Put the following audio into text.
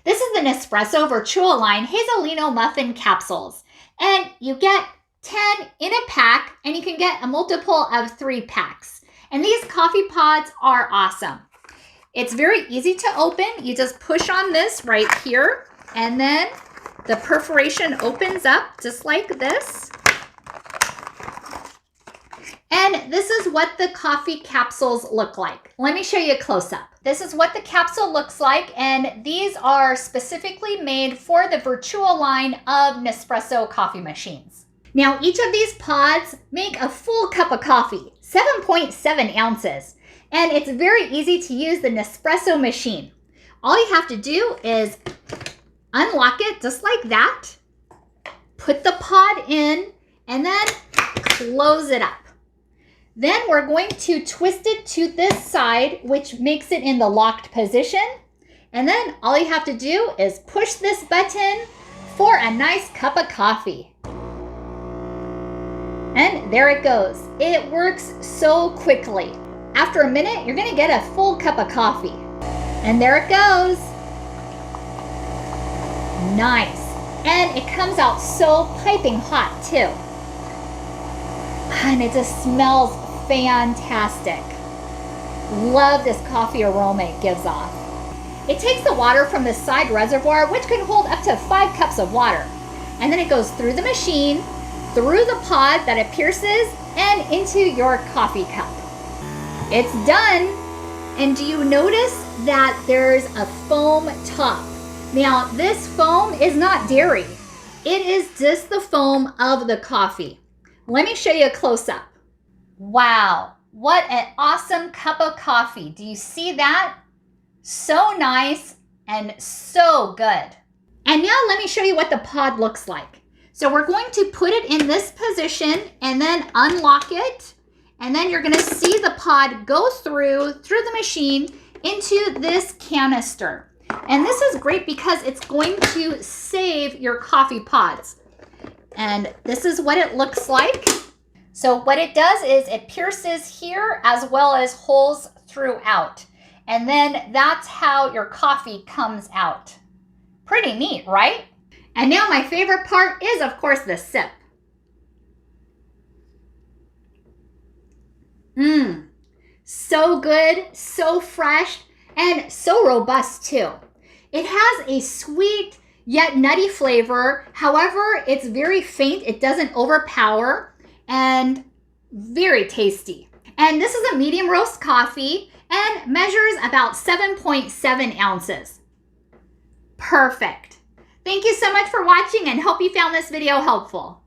This is the Nespresso Vertuoline Hazelino Muffin capsules. And you get 10 in a pack, and you can get a multiple of 3 packs. And these coffee pods are awesome. It's very easy to open. You just push on this right here, and then the perforation opens up just like this. And this is what the coffee capsules look like. Let me show you a close-up. This is what the capsule looks like, and these are specifically made for the Vertuoline of Nespresso coffee machines. Now, each of these pods make a full cup of coffee, 7.7 ounces, and it's very easy to use the Nespresso machine. All you have to do is unlock it just like that, put the pod in, and then close it up. Then we're going to twist it to this side, which makes it in the locked position. And then all you have to do is push this button for a nice cup of coffee. And there it goes. It works so quickly. After a minute, you're gonna get a full cup of coffee. And there it goes. Nice. And it comes out so piping hot too. And it just smells fantastic. Love this coffee aroma it gives off. It takes the water from the side reservoir, which can hold up to 5 cups of water. And then it goes through the machine, through the pod that it pierces, and into your coffee cup. It's done. And do you notice that there's a foam top? Now, this foam is not dairy. It is just the foam of the coffee. Let me show you a close-up. Wow, what an awesome cup of coffee. Do you see that? So nice and so good. And now let me show you what the pod looks like. So we're going to put it in this position and then unlock it. And then you're gonna see the pod go through the machine into this canister. And this is great because it's going to save your coffee pods. And this is what it looks like. So what it does is it pierces here as well as holes throughout. And then that's how your coffee comes out. Pretty neat, right? And now my favorite part is, of course, the sip. So good, so fresh, and so robust too. It has a sweet yet nutty flavor. However, it's very faint. It doesn't overpower, and very tasty. And this is a medium roast coffee and measures about 7.7 ounces. Perfect. Thank you so much for watching, and hope you found this video helpful.